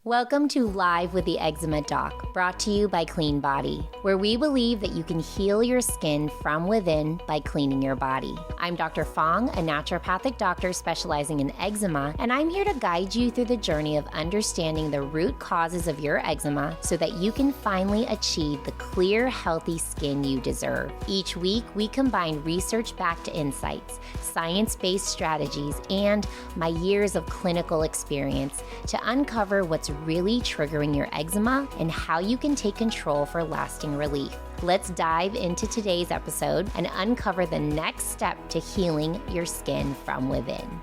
Welcome to Live with the Eczema Doc, brought to you by Clean Body, where we believe that you can heal your skin from within by cleaning your body. I'm Dr. Fong, a naturopathic doctor specializing in eczema, and I'm here to guide you through the journey of understanding the root causes of your eczema so that you can finally achieve the clear, healthy skin you deserve. Each week, we combine research-backed insights, science-based strategies, and my years of clinical experience to uncover what's really triggering your eczema and how you can take control for lasting relief. Let's dive into today's episode and uncover the next step to healing your skin from within.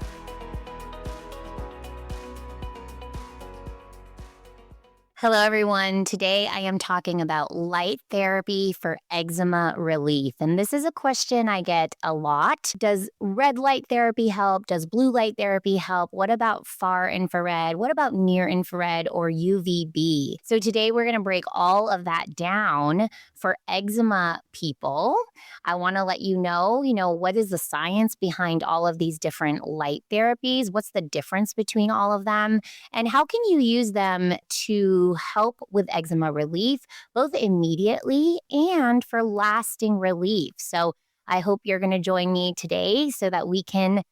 Hello, everyone. Today, I am talking about light therapy for eczema relief. And this is a question I get a lot. Does red light therapy help? Does blue light therapy help? What about far infrared? What about near infrared or UVB? So today, we're going to break all of that down for eczema people. I want to let you know, what is the science behind all of these different light therapies? What's the difference between all of them? And how can you use them to help with eczema relief, both immediately and for lasting relief? So I hope you're going to join me today so that we can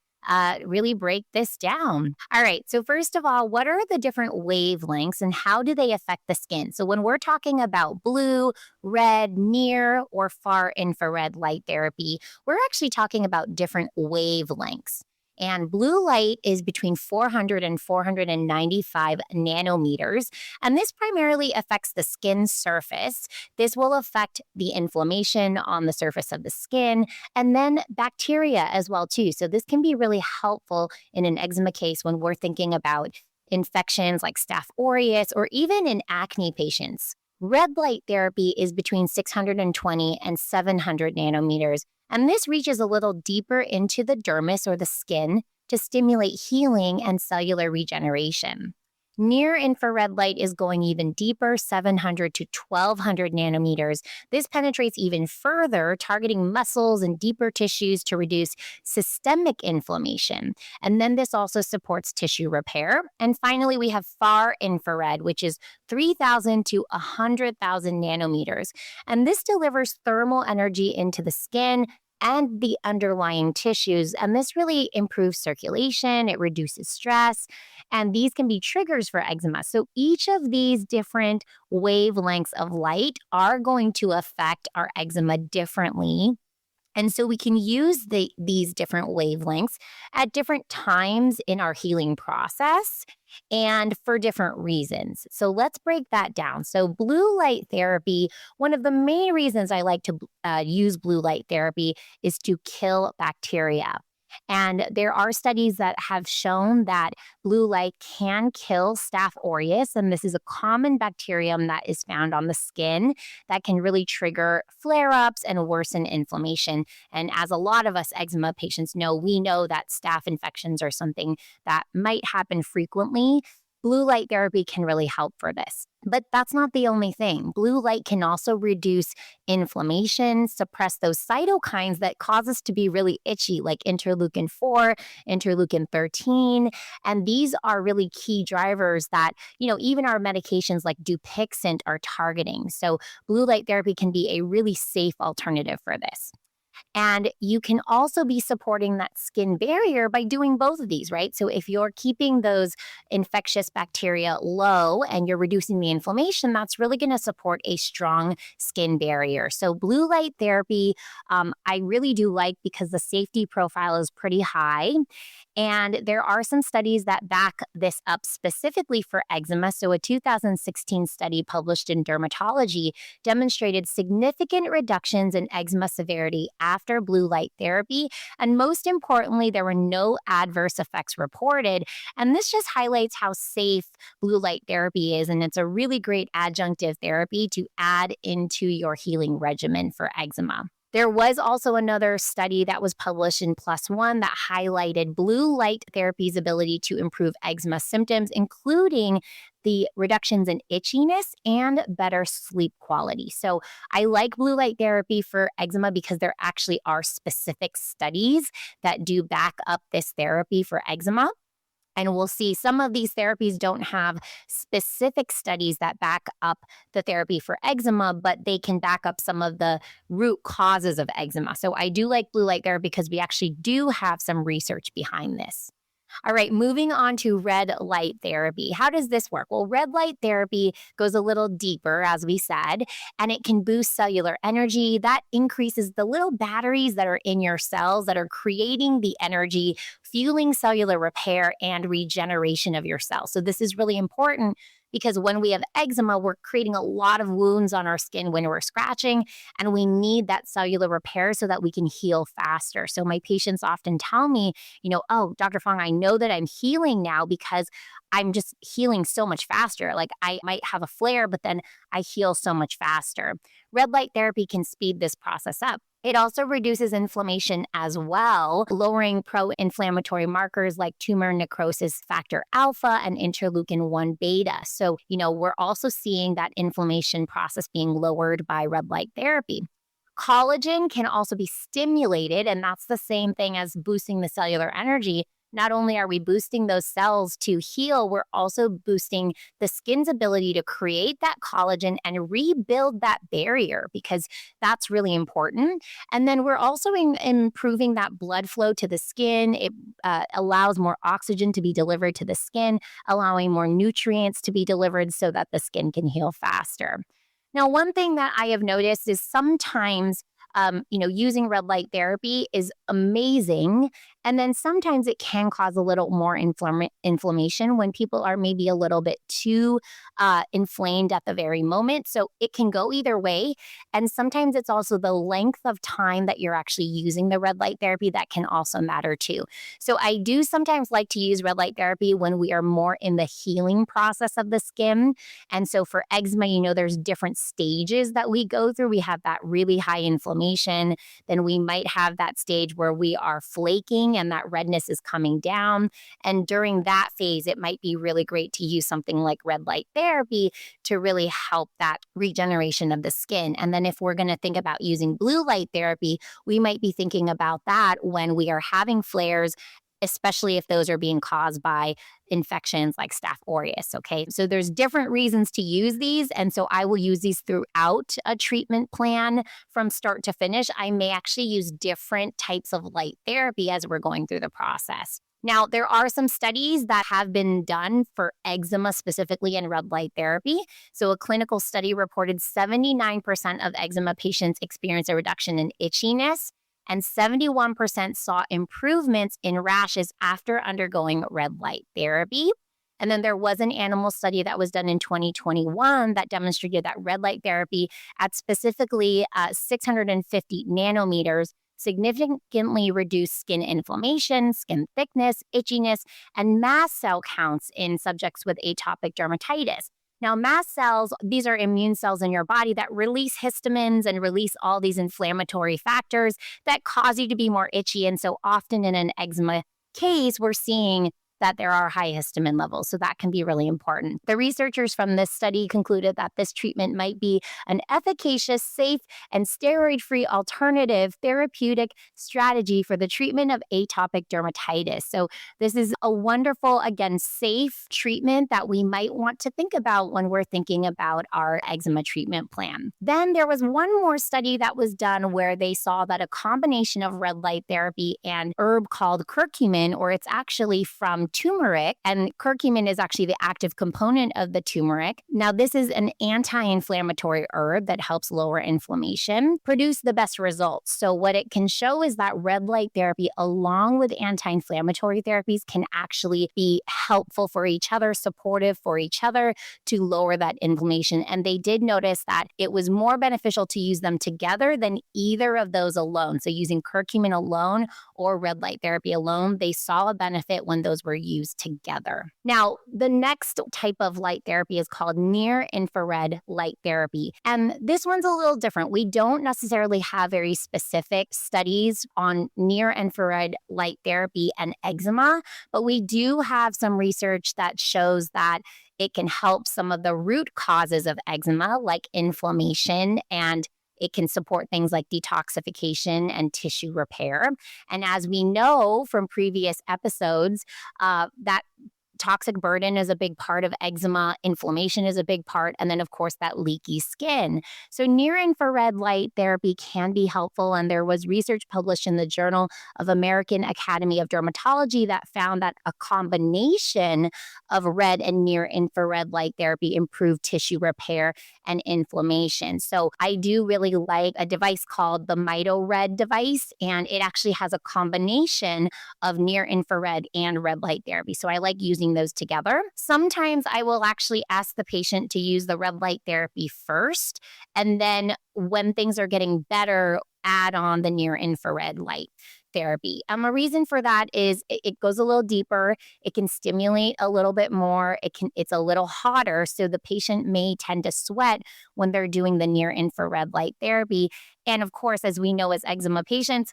really break this down. All right. So first of all, what are the different wavelengths and how do they affect the skin? So when we're talking about blue, red, near, or far infrared light therapy, we're actually talking about different wavelengths. And blue light is between 400 and 495 nanometers. And this primarily affects the skin surface. This will affect the inflammation on the surface of the skin and then bacteria as well, too. So this can be really helpful in an eczema case when we're thinking about infections like Staph aureus or even in acne patients. Red light therapy is between 620 and 700 nanometers. And this reaches a little deeper into the dermis or the skin to stimulate healing and cellular regeneration. Near infrared light is going even deeper, 700 to 1200 nanometers. This penetrates even further, targeting muscles and deeper tissues to reduce systemic inflammation. And then this also supports tissue repair. And finally, we have far infrared, which is 3000 to 100,000 nanometers. And this delivers thermal energy into the skin and the underlying tissues. And this really improves circulation, it reduces stress, and these can be triggers for eczema. So each of these different wavelengths of light are going to affect our eczema differently. And so we can use these different wavelengths at different times in our healing process and for different reasons. So let's break that down. So blue light therapy, one of the main reasons I like to use blue light therapy is to kill bacteria. And there are studies that have shown that blue light can kill Staph aureus, and this is a common bacterium that is found on the skin that can really trigger flare-ups and worsen inflammation. And as a lot of us eczema patients know, we know that staph infections are something that might happen frequently. Blue light therapy can really help for this. But that's not the only thing. Blue light can also reduce inflammation, suppress those cytokines that cause us to be really itchy, like interleukin 4, interleukin 13. And these are really key drivers that, even our medications like Dupixent are targeting. So blue light therapy can be a really safe alternative for this. And you can also be supporting that skin barrier by doing both of these, right? So if you're keeping those infectious bacteria low and you're reducing the inflammation, that's really going to support a strong skin barrier. So blue light therapy, I really do like because the safety profile is pretty high. And there are some studies that back this up specifically for eczema. So a 2016 study published in Dermatology demonstrated significant reductions in eczema severity after blue light therapy. And most importantly, there were no adverse effects reported. And this just highlights how safe blue light therapy is. And it's a really great adjunctive therapy to add into your healing regimen for eczema. There was also another study that was published in PLOS ONE that highlighted blue light therapy's ability to improve eczema symptoms, including the reductions in itchiness and better sleep quality. So I like blue light therapy for eczema because there actually are specific studies that do back up this therapy for eczema. And we'll see some of these therapies don't have specific studies that back up the therapy for eczema, but they can back up some of the root causes of eczema. So I do like blue light therapy because we actually do have some research behind this. All right, moving on to red light therapy. How does this work? Well, red light therapy goes a little deeper, as we said, and it can boost cellular energy. That increases the little batteries that are in your cells that are creating the energy, fueling cellular repair and regeneration of your cells. So this is really important because when we have eczema, we're creating a lot of wounds on our skin when we're scratching, and we need that cellular repair so that we can heal faster. So my patients often tell me, oh, Dr. Fong, I know that I'm healing now because I'm just healing so much faster. Like I might have a flare, but then I heal so much faster. Red light therapy can speed this process up. It also reduces inflammation as well, lowering pro-inflammatory markers like tumor necrosis factor alpha and interleukin 1 beta. So, we're also seeing that inflammation process being lowered by red light therapy. Collagen can also be stimulated, and that's the same thing as boosting the cellular energy. Not only are we boosting those cells to heal, we're also boosting the skin's ability to create that collagen and rebuild that barrier, because that's really important. And then we're also improving that blood flow to the skin. It allows more oxygen to be delivered to the skin, allowing more nutrients to be delivered so that the skin can heal faster. Now, one thing that I have noticed is sometimes using red light therapy is amazing. And then sometimes it can cause a little more inflammation when people are maybe a little bit too inflamed at the very moment. So it can go either way. And sometimes it's also the length of time that you're actually using the red light therapy that can also matter too. So I do sometimes like to use red light therapy when we are more in the healing process of the skin. And so for eczema, there's different stages that we go through. We have that really high inflammation. Then we might have that stage where we are flaking and that redness is coming down. And during that phase, it might be really great to use something like red light therapy to really help that regeneration of the skin. And then if we're going to think about using blue light therapy, we might be thinking about that when we are having flares, especially if those are being caused by infections like Staph aureus, okay? So there's different reasons to use these, and so I will use these throughout a treatment plan from start to finish. I may actually use different types of light therapy as we're going through the process. Now, there are some studies that have been done for eczema specifically in red light therapy. So a clinical study reported 79% of eczema patients experience a reduction in itchiness, and 71% saw improvements in rashes after undergoing red light therapy. And then there was an animal study that was done in 2021 that demonstrated that red light therapy at specifically 650 nanometers significantly reduced skin inflammation, skin thickness, itchiness, and mast cell counts in subjects with atopic dermatitis. Now, mast cells, these are immune cells in your body that release histamines and release all these inflammatory factors that cause you to be more itchy. And so often in an eczema case, we're seeing that there are high histamine levels. So that can be really important. The researchers from this study concluded that this treatment might be an efficacious, safe, and steroid-free alternative therapeutic strategy for the treatment of atopic dermatitis. So this is a wonderful, again, safe treatment that we might want to think about when we're thinking about our eczema treatment plan. Then there was one more study that was done where they saw that a combination of red light therapy and herb called curcumin, or it's actually from turmeric, and curcumin is actually the active component of the turmeric. Now, this is an anti-inflammatory herb that helps lower inflammation, produce the best results. So what it can show is that red light therapy, along with anti-inflammatory therapies, can actually be helpful for each other, supportive for each other to lower that inflammation. And they did notice that it was more beneficial to use them together than either of those alone. So using curcumin alone or red light therapy alone, they saw a benefit when those were used together. Now, the next type of light therapy is called near infrared light therapy. And this one's a little different. We don't necessarily have very specific studies on near infrared light therapy and eczema, but we do have some research that shows that it can help some of the root causes of eczema, like inflammation and It can support things like detoxification and tissue repair. And as we know from previous episodes, that toxic burden is a big part of eczema. Inflammation is a big part. And then, of course, that leaky skin. So, near infrared light therapy can be helpful. And there was research published in the Journal of American Academy of Dermatology that found that a combination of red and near infrared light therapy improved tissue repair and inflammation. So, I do really like a device called the MitoRed device. And it actually has a combination of near infrared and red light therapy. So, I like using those together. Sometimes I will actually ask the patient to use the red light therapy first, and then when things are getting better, add on the near infrared light therapy. A reason for that is it goes a little deeper. It can stimulate a little bit more. It's a little hotter, so the patient may tend to sweat when they're doing the near infrared light therapy. And of course, as we know as eczema patients,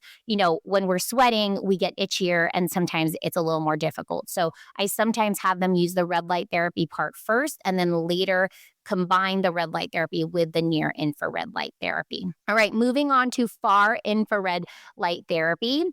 when we're sweating, we get itchier and sometimes it's a little more difficult. So I sometimes have them use the red light therapy part first and then later combine the red light therapy with the near infrared light therapy. All right, moving on to far infrared light therapy.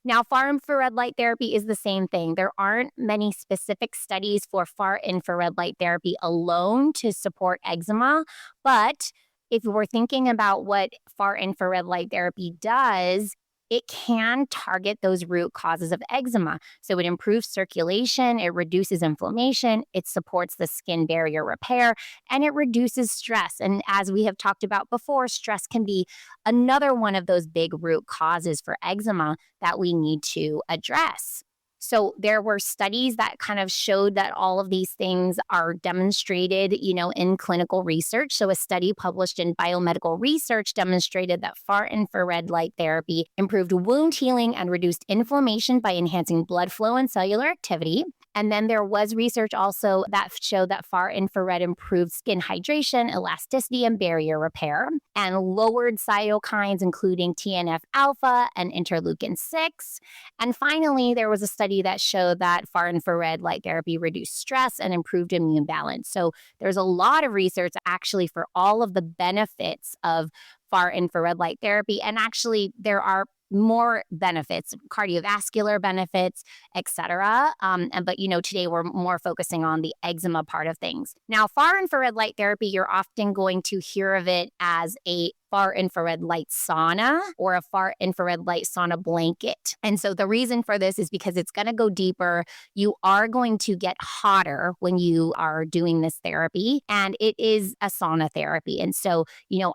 Now, far infrared light therapy is the same thing. There aren't many specific studies for far infrared light therapy alone to support eczema, but if we're thinking about what far infrared light therapy does, it can target those root causes of eczema. So it improves circulation, it reduces inflammation, it supports the skin barrier repair, and it reduces stress. And as we have talked about before, stress can be another one of those big root causes for eczema that we need to address. So there were studies that kind of showed that all of these things are demonstrated, in clinical research. So a study published in Biomedical Research demonstrated that far infrared light therapy improved wound healing and reduced inflammation by enhancing blood flow and cellular activity. And then there was research also that showed that far infrared improved skin hydration, elasticity, and barrier repair, and lowered cytokines, including TNF alpha and interleukin 6. And finally, there was a study that showed that far infrared light therapy reduced stress and improved immune balance. So there's a lot of research actually for all of the benefits of far infrared light therapy. And actually, there are more benefits, cardiovascular benefits, etc. But today we're more focusing on the eczema part of things. Now, far infrared light therapy, you're often going to hear of it as a far infrared light sauna or a far infrared light sauna blanket. And so the reason for this is because it's going to go deeper. You are going to get hotter when you are doing this therapy, and it is a sauna therapy. And so,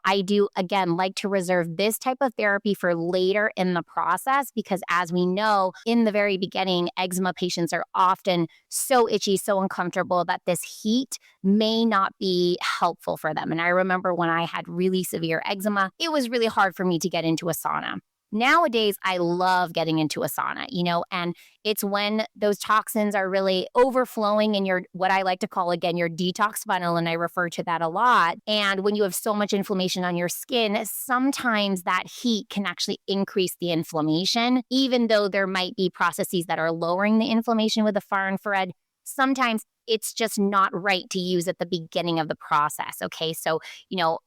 I do, again, like to reserve this type of therapy for later in the process because as we know, in the very beginning, eczema patients are often so itchy, so uncomfortable that this heat may not be helpful for them. And I remember when I had really severe eczema, it was really hard for me to get into a sauna. Nowadays, I love getting into a sauna, and it's when those toxins are really overflowing in your, what I like to call, again, your detox funnel, and I refer to that a lot. And when you have so much inflammation on your skin, sometimes that heat can actually increase the inflammation, even though there might be processes that are lowering the inflammation with the far infrared. Sometimes it's just not right to use at the beginning of the process. Okay. So,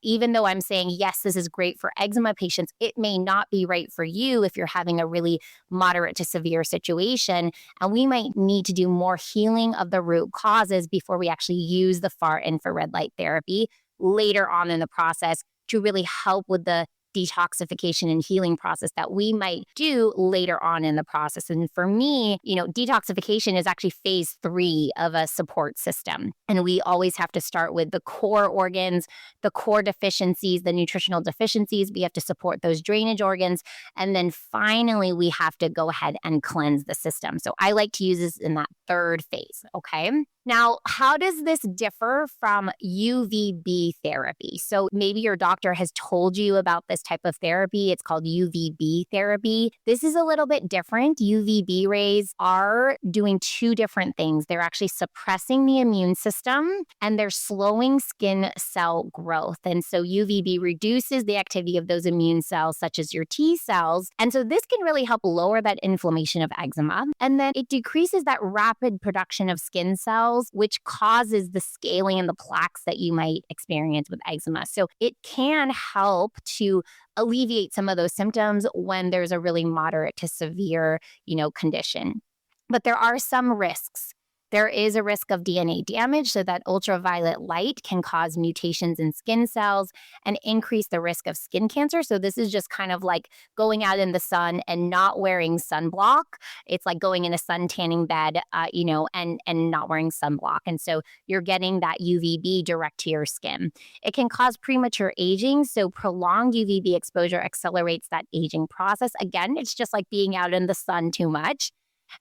even though I'm saying, yes, this is great for eczema patients, it may not be right for you if you're having a really moderate to severe situation. And we might need to do more healing of the root causes before we actually use the far infrared light therapy later on in the process to really help with the detoxification and healing process that we might do later on in the process. And for me, detoxification is actually phase 3 of a support system. And we always have to start with the core organs, the core deficiencies, the nutritional deficiencies. We have to support those drainage organs. And then finally, we have to go ahead and cleanse the system. So I like to use this in that third phase. Okay. Now, how does this differ from UVB therapy? So maybe your doctor has told you about this type of therapy. It's called UVB therapy. This is a little bit different. UVB rays are doing 2 different things. They're actually suppressing the immune system and they're slowing skin cell growth. And so UVB reduces the activity of those immune cells, such as your T cells. And so this can really help lower that inflammation of eczema. And then it decreases that rapid production of skin cells cells, which causes the scaling and the plaques that you might experience with eczema. So it can help to alleviate some of those symptoms when there's a really moderate to severe, condition. But there are some risks. There is a risk of DNA damage, so that ultraviolet light can cause mutations in skin cells and increase the risk of skin cancer. So this is just kind of like going out in the sun and not wearing sunblock. It's like going in a sun tanning bed, and not wearing sunblock. And so you're getting that UVB direct to your skin. It can cause premature aging. So prolonged UVB exposure accelerates that aging process. Again, it's just like being out in the sun too much.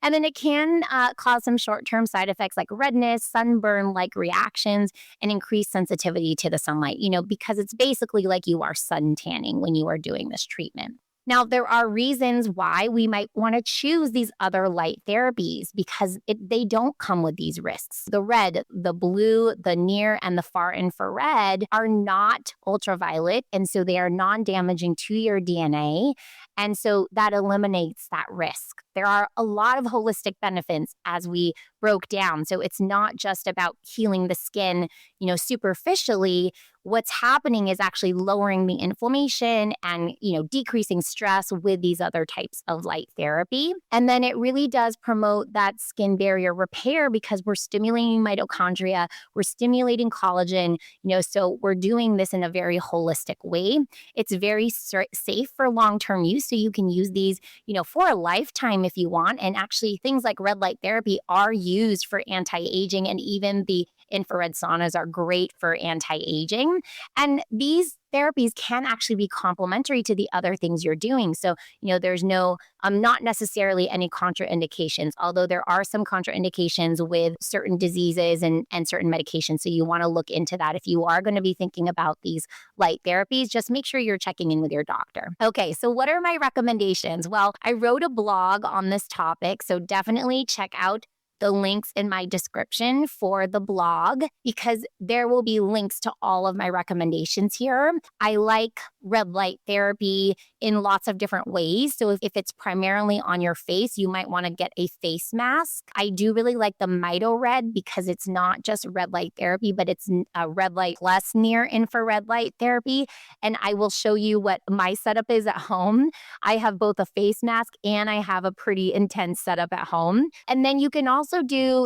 And then it can cause some short-term side effects like redness, sunburn-like reactions, and increased sensitivity to the sunlight, because it's basically like you are sun tanning when you are doing this treatment. Now, there are reasons why we might want to choose these other light therapies because they don't come with these risks. The red, the blue, the near, and the far infrared are not ultraviolet, and so they are non-damaging to your DNA. And so that eliminates that risk. There are a lot of holistic benefits as we broke down. So it's not just about healing the skin, superficially. What's happening is actually lowering the inflammation and, decreasing stress with these other types of light therapy. And then it really does promote that skin barrier repair because we're stimulating mitochondria, we're stimulating collagen, so we're doing this in a very holistic way. It's very safe for long-term use. So you can use these, for a lifetime if you want. And actually things like red light therapy are used for anti-aging, and even the infrared saunas are great for anti-aging. And these therapies can actually be complementary to the other things you're doing. So, there's not necessarily any contraindications, although there are some contraindications with certain diseases and certain medications. So you want to look into that. If you are going to be thinking about these light therapies, just make sure you're checking in with your doctor. Okay, so what are my recommendations? Well, I wrote a blog on this topic, so definitely check out the links in my description for the blog because there will be links to all of my recommendations here. I like red light therapy in lots of different ways. So if it's primarily on your face, you might want to get a face mask. I do really like the Mito Red because it's not just red light therapy, but it's a red light plus near infrared light therapy. And I will show you what my setup is at home. I have both a face mask and I have a pretty intense setup at home. And then you can also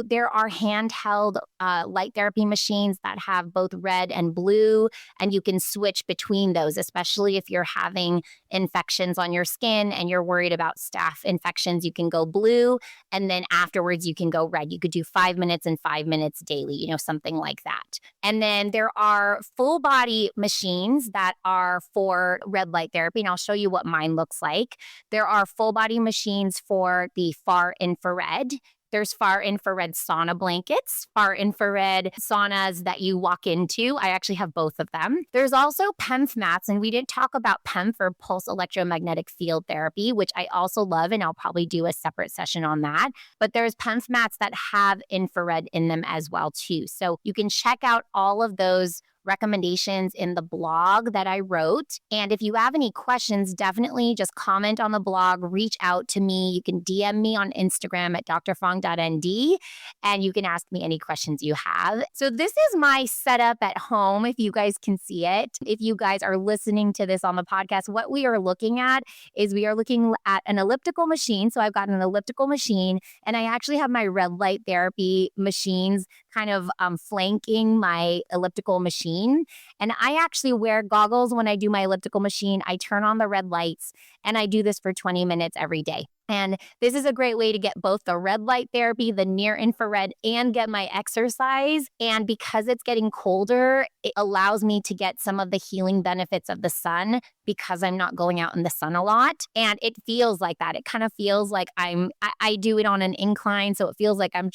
there are handheld light therapy machines that have both red and blue, and you can switch between those, especially if you're having infections on your skin and you're worried about staph infections. You can go blue, and then afterwards you can go red. You could do 5 minutes and 5 minutes daily, something like that. And then there are full body machines that are for red light therapy, and I'll show you what mine looks like. There are full body machines for the far infrared. There's far infrared sauna blankets, far infrared saunas that you walk into. I actually have both of them. There's also PEMF mats, and we didn't talk about PEMF or pulse electromagnetic field therapy, which I also love, and I'll probably do a separate session on that. But there's PEMF mats that have infrared in them as well, too. So you can check out all of those recommendations in the blog that I wrote. And if you have any questions, definitely just comment on the blog, reach out to me. You can DM me on Instagram at drfong.nd, and you can ask me any questions you have. So this is my setup at home, if you guys can see it. If you guys are listening to this on the podcast, what we are looking at is we are looking at an elliptical machine. So I've got an elliptical machine, and I actually have my red light therapy machines kind of flanking my elliptical machine. And I actually wear goggles when I do my elliptical machine. I turn on the red lights, and I do this for 20 minutes every day. And this is a great way to get both the red light therapy, the near infrared, and get my exercise. And because it's getting colder, it allows me to get some of the healing benefits of the sun because I'm not going out in the sun a lot. And it feels like that. It kind of feels like I do it on an incline. So it feels like I'm,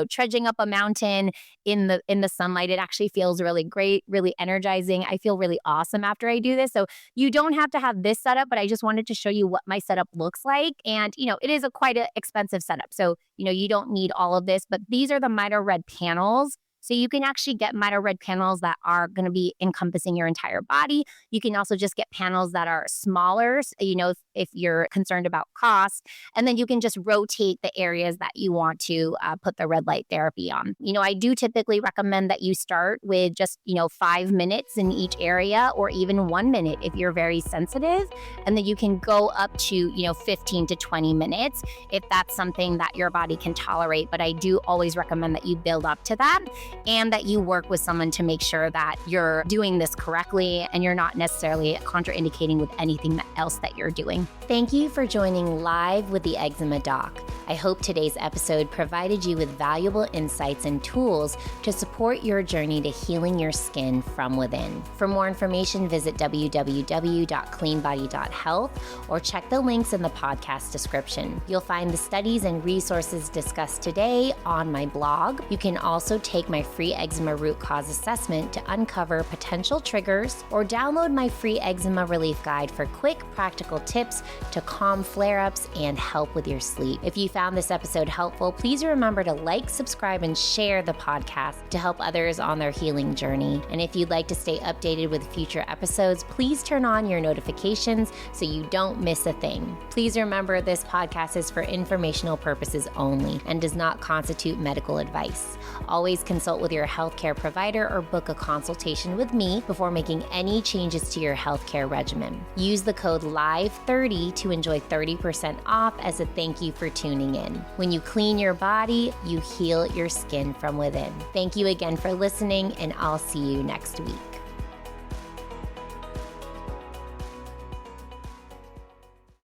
trudging up a mountain in the sunlight. It actually feels really great, really energizing. I feel really awesome after I do this. So you don't have to have this setup, but I just wanted to show you what my setup looks like. And, it is quite an expensive setup. So, you don't need all of this, but these are the Mito Red panels. So you can actually get mito red panels that are going to be encompassing your entire body. You can also just get panels that are smaller, if you're concerned about cost. And then you can just rotate the areas that you want to put the red light therapy on. I do typically recommend that you start with just, 5 minutes in each area, or even 1 minute if you're very sensitive. And then you can go up to, 15 to 20 minutes if that's something that your body can tolerate. But I do always recommend that you build up to that and that you work with someone to make sure that you're doing this correctly and you're not necessarily contraindicating with anything else that you're doing. Thank you for joining Live with the Eczema Doc. I hope today's episode provided you with valuable insights and tools to support your journey to healing your skin from within. For more information, visit www.cleanbody.health or check the links in the podcast description. You'll find the studies and resources discussed today on my blog. You can also take my free eczema root cause assessment to uncover potential triggers, or download my free eczema relief guide for quick, practical tips to calm flare-ups and help with your sleep. If you found this episode helpful, please remember to like, subscribe, and share the podcast to help others on their healing journey. And if you'd like to stay updated with future episodes, please turn on your notifications so you don't miss a thing. Please remember this podcast is for informational purposes only and does not constitute medical advice. Always consult with your healthcare provider or book a consultation with me before making any changes to your healthcare regimen. Use the code LIVE30 to enjoy 30% off as a thank you for tuning in. When you clean your body, you heal your skin from within. Thank you again for listening, and I'll see you next week.